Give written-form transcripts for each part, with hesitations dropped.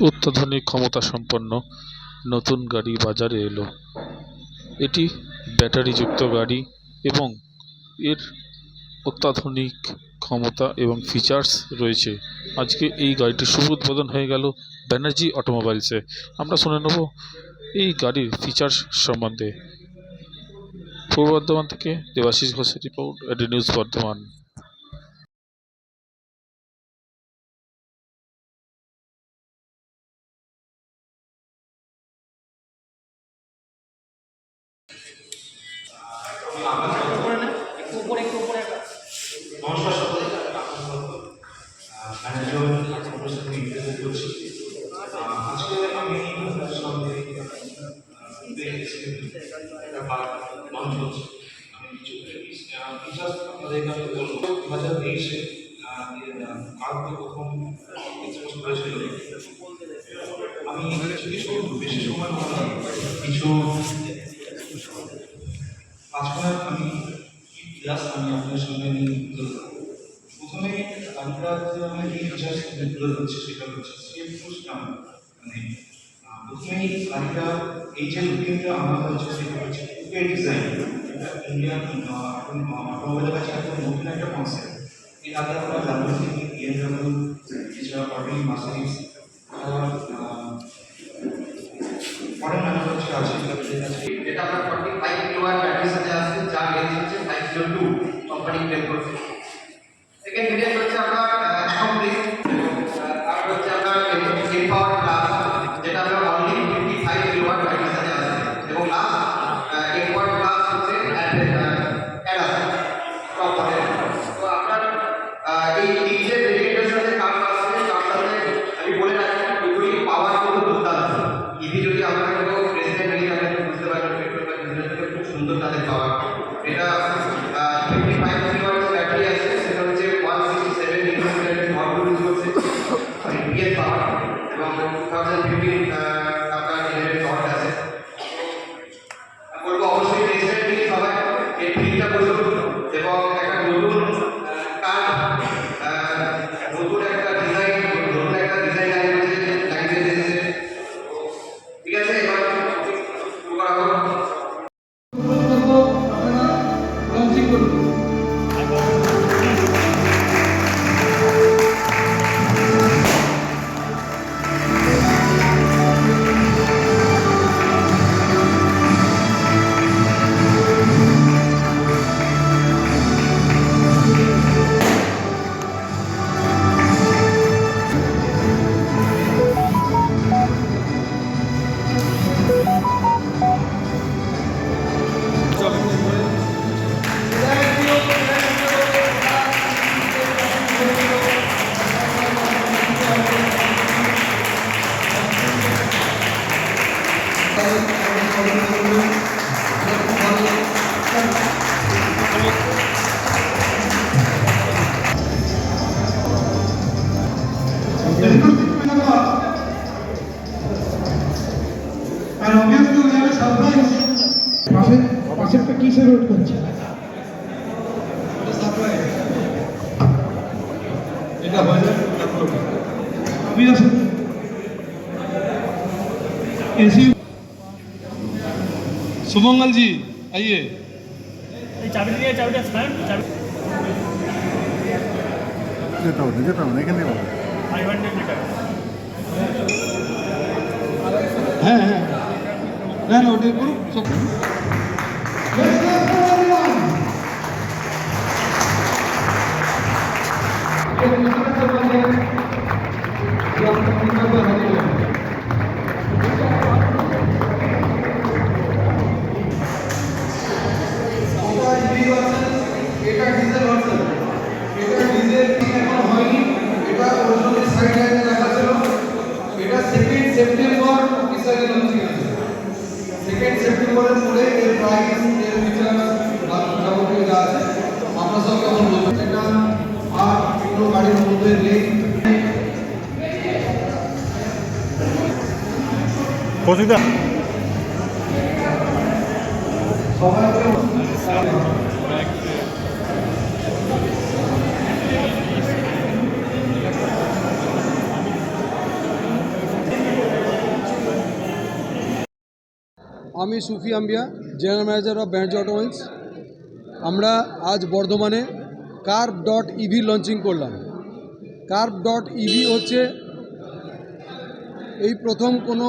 অত্যাধুনিক ক্ষমতাসম্পন্ন নতুন গাড়ি বাজারে এলো। এটি ব্যাটারিযুক্ত গাড়ি এবং এর অত্যাধুনিক ক্ষমতা এবং ফিচার্স রয়েছে। আজকে এই গাড়িটির শুভ উদ্বোধন হয়ে গেল ব্যানার্জি অটোমোবাইলসে। আমরা শুনে নেব এই গাড়ির ফিচার্স সম্বন্ধে। পূর্ব বর্ধমান থেকে দেবাশিস ঘোষের রিপোর্ট, এডি নিউজ বর্ধমান। নমস্কার সকলকে, আজকে আমি আপনার সঙ্গে লঞ্চ হচ্ছে আমি কিছু ফিচার্স আপনাদেরকে আমি বলবো। 2023-এ ভারতে প্রথম এক্সপোজ করেছিল। আমি কিছু বেশি সময় কিছু 5 মিনিট আমি আপনার সঙ্গে নিয়ে প্রথমে তালিকার যে আমি যে ফিচার্স তুলে ধরছি সেটা হচ্ছে সেফ টু স্টার্ট। মানে প্রথমেই তালিকা এই যে লুকিংটা আমার হচ্ছে সেটা হচ্ছে কুপে ডিজাইন। এটা ইন্ডিয়ান এখন অটোমোবাইলের কাছে একদম নতুন একটা কনসেপ্ট। এর আগে আমরা ল্যাম্বরগিনি, বিএমডব্লিউ, এছাড়া অডি, মার্সিডিজ, ফরেন ম্যানুফ্যাকচার আছে তাদের কাছে। এটা আপনার 45 কিলোওয়াট ব্যাটারির সাথে আসছে, যার রেঞ্জ হচ্ছে 502 কোম্পানি ক্লেম করছে। সেকেন্ড ভেরিয়েন্ট হচ্ছে আপনার কমপ্লিট, আর হচ্ছে আপনার এম্পাওয়ার প্লাস, যেটা আপনার অনলি 55 কিলোওয়াট ব্যাটারির সাথে আসছে, এবং লাস্ট এম্পাওয়ার প্লাস হচ্ছে অ্যাডাস টপ মডেল। তো আপনার এই যে ভেরিয়েন্টের সাথে কার আসছে, তার সাথে আমি বলে রাখি দুটোই পাওয়ার কিন্তু দুর্দান্ত। ইভি যদি আপনার কেউ প্রেসিডেন্ট নিয়ে যাবেন বুঝতে পারবেন পেট্রোল বা ডিজেলের থেকে খুব সুন্দর তাদের পাওয়ার। এটা 55 কিলোওয়াট ব্যাটারি আছে, সেটা হচ্ছে 167 নিউটন পাওয়ার ইউজ করছে, পিএস পাওয়ার, এবং 2015 আপনার জেনারেট টর্ক আছে। বলবো অবশ্যই প্রেসিডেন্ট নিয়ে সবাই এই ফিল্ডটা বুঝুন, এবং একটা নতুন কার, নতুন একটা ডিজাইন, নতুন একটা ডিজাইন লাগিয়ে দিয়েছে। ঠিক আছে, এবার শুরু করা হোক। And obviously we have a surprise. পাশেরটা কিসের রোড করছে? এটা হয়ে যাবে আমি আসুন एसी सुमंगल जी आइए। चाबी दिए, चाबी যেতে হবে এখানে 500 লিটার। হ্যাঁ হ্যাঁ না না ওটা করুন সব। এটা ডিজেল ভার্সন, এটা ডিজেল এখন হয়নি, এটা ওরিজিনালি সাইড লাইনে লেখা ছিল। এটা 2 সেপ্টেম্বর অফিসিয়ালি লঞ্চিং আছে। 2 সেপ্টেম্বরের পরে এর প্রাইস, এর ফিচার যাবতীয় যা আছে আমরা সব কেমন বলবো। এটা আর কোনো গাড়ির মধ্যে নেই। কৌশিকদা সবাই আমি সুফি আম্বিয়া, general manager of Banerjee automobiles. আমরা আজ বর্ধমানে কার্ভ.ইভি লঞ্চিং করলাম। কার্ভ.ইভি হচ্ছে এই প্রথম কোনো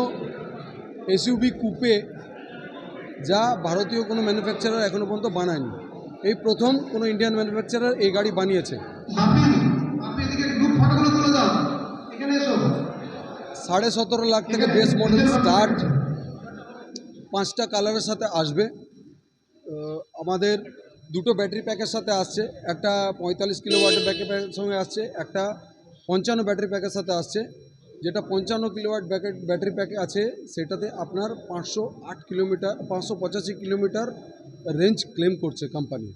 এসইউভি কুপে যা ভারতীয় কোনো ম্যানুফ্যাকচারার এখনও পর্যন্ত বানায়নি। এই প্রথম কোনো ইন্ডিয়ান ম্যানুফ্যাকচারার এই গাড়ি বানিয়েছে। আপনি এদিকে গ্রুপ ফটোগুলো তুলে দাও, এখানে এসো। 17.5 লাখ থেকে বেস মডেল স্টার্ট, 5টা কালারের সাথে আসবে। আমাদের দুটো ব্যাটারি প্যাকের সাথে আসছে, একটা 45 কিলোওয়াটের ব্যাটারি প্যাকের সঙ্গে আসছে, একটা 55 ব্যাটারি প্যাকের সাথে আসছে। যেটা 55 কিলোওয়াট ব্যাটারি প্যাকে আছে সেটাতে আপনার 508 কিলোমিটার 585 কিলোমিটার রেঞ্জ ক্লেম করছে কোম্পানি।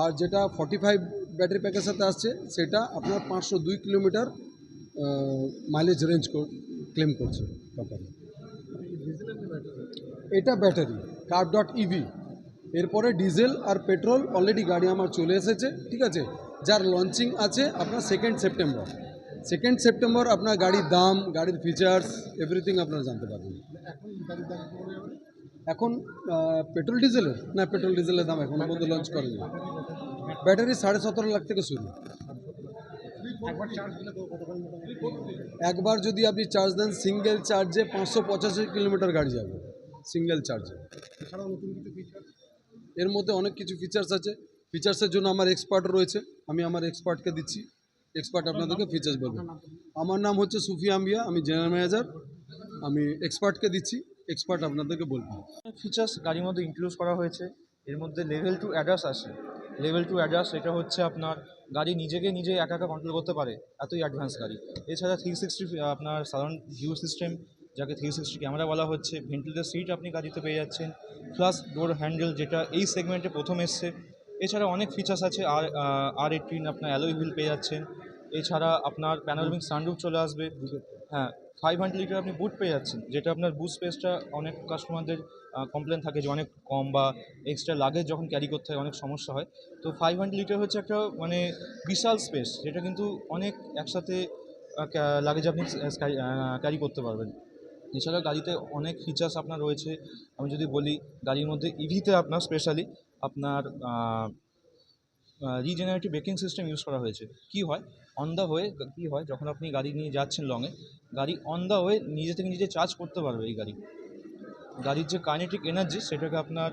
আর যেটা 45 ব্যাটারি প্যাকের সাথে আসছে সেটা আপনার 502 কিলোমিটার মাইলেজ রেঞ্জ ক্লেম করছে কোম্পানি। এটা ব্যাটারি কার্ভ.ইভি। এরপরে ডিজেল আর পেট্রোল অলরেডি গাড়ি আমার চলে এসেছে, ঠিক আছে, যার লঞ্চিং আছে আপনার 2 সেপ্টেম্বর। আপনার গাড়ির দাম, গাড়ির ফিচার্স, এভরিথিং আপনারা জানতে পারবেন। এখন পেট্রোল ডিজেলের না, পেট্রোল ডিজেলের দাম এখনও পর্যন্ত লঞ্চ করেনি। ব্যাটারি 17.5 লাখ থেকে শুরু। একবার যদি আপনি চার্জ দেন সিঙ্গেল চার্জে 585 কিলোমিটার গাড়ি যাবে সিঙ্গেল চার্জে। এর মধ্যে অনেক কিছু ফিচার্স আছে। ফিচার্সের জন্য আমার এক্সপার্ট রয়েছে, আমি আমার এক্সপার্টকে দিচ্ছি, এক্সপার্ট আপনাদেরকে ফিচার্স বলবেন। আমার নাম হচ্ছে সুফি আম্বিয়া, আমি জেনারেল ম্যানেজার। আমি এক্সপার্টকে দিচ্ছি, এক্সপার্ট আপনাদেরকে বলবেন। ফিচার্স গাড়ির মধ্যে ইনক্লুড করা হয়েছে। এর মধ্যে লেভেল 2 অ্যাডাস আসে। লেভেল 2 অ্যাডাস এটা হচ্ছে আপনার গাড়ি নিজে একা কন্ট্রোল করতে পারে, এতই অ্যাডভান্স গাড়ি। এছাড়া 360 আপনার সারাউন্ড ভিউ সিস্টেম, যাকে 360 ক্যামেরা বলা হচ্ছে। ভেন্টিলেটর সিট আপনি গাড়িতে পেয়ে যাচ্ছেন, প্লাস ডোর হ্যান্ডেল, যেটা এই সেগমেন্টে প্রথম এসছে। এছাড়া অনেক ফিচার্স আছে। R18 আপনার অ্যালয় হুইল পেয়ে যাচ্ছেন। এছাড়া আপনার প্যানোরামিক সানরুফ চলে আসবে। হ্যাঁ, 500 লিটার আপনি বুট পেয়ে যাচ্ছেন, যেটা আপনার বুট স্পেসটা অনেক কাস্টমারদের কমপ্লেন থাকে যে অনেক কম বা এক্সট্রা লাগেজ যখন ক্যারি করতে হয় অনেক সমস্যা হয়। তো 500 লিটার হচ্ছে একটা মানে বিশাল স্পেস, যেটা কিন্তু অনেক একসাথে লাগেজ আপনি ক্যারি করতে পারবেন। এছাড়া গাড়িতে অনেক ফিচার্স আপনার রয়েছে। আমি যদি বলি, গাড়ির মধ্যে ইভিতে আপনার স্পেশালি আপনার রিজেনারেটিভ ব্রেকিং সিস্টেম ইউজ করা হয়েছে। কী হয় অন দ্য ওয়ে, কী হয় যখন আপনি গাড়ি নিয়ে যাচ্ছেন লংয়ে, গাড়ি অন দ্য ওয়ে নিজে থেকে নিজে চার্জ করতে পারবে। এই গাড়ির যে কাইনেটিক এনার্জি সেটাকে আপনার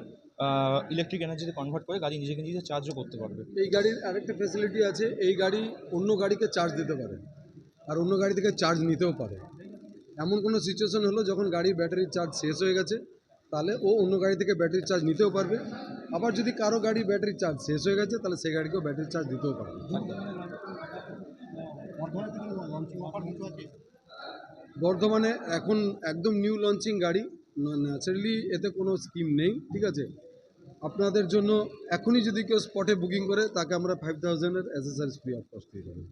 ইলেকট্রিক এনার্জিতে কনভার্ট করে গাড়ি নিজেকে নিজে চার্জও করতে পারবে। এই গাড়ির আরেকটা ফ্যাসিলিটি আছে, এই গাড়ি অন্য গাড়িকে চার্জ দিতে পারে আর অন্য গাড়ি থেকে চার্জ নিতেও পারে। এমন কোনো সিচুয়েশন হলো যখন গাড়ির ব্যাটারির চার্জ শেষ হয়ে গেছে, তাহলে ও অন্য গাড়ি থেকে ব্যাটারির চার্জ নিতেও পারবে। আবার যদি কারো গাড়ির ব্যাটারির চার্জ শেষ হয়ে গেছে, তাহলে সেই গাড়িকেও ব্যাটারির চার্জ দিতেও পারবে। বর্ধমানে এখন একদম নিউ লঞ্চিং গাড়ি, ন্যাচারালি এতে কোনো স্কিম নেই, ঠিক আছে। আপনাদের জন্য এখনই যদি কেউ স্পটে বুকিং করে, তাকে আমরা 5000-এর অ্যাসেসরিজ ফ্রি অফ কস্ট দিয়ে দেবো।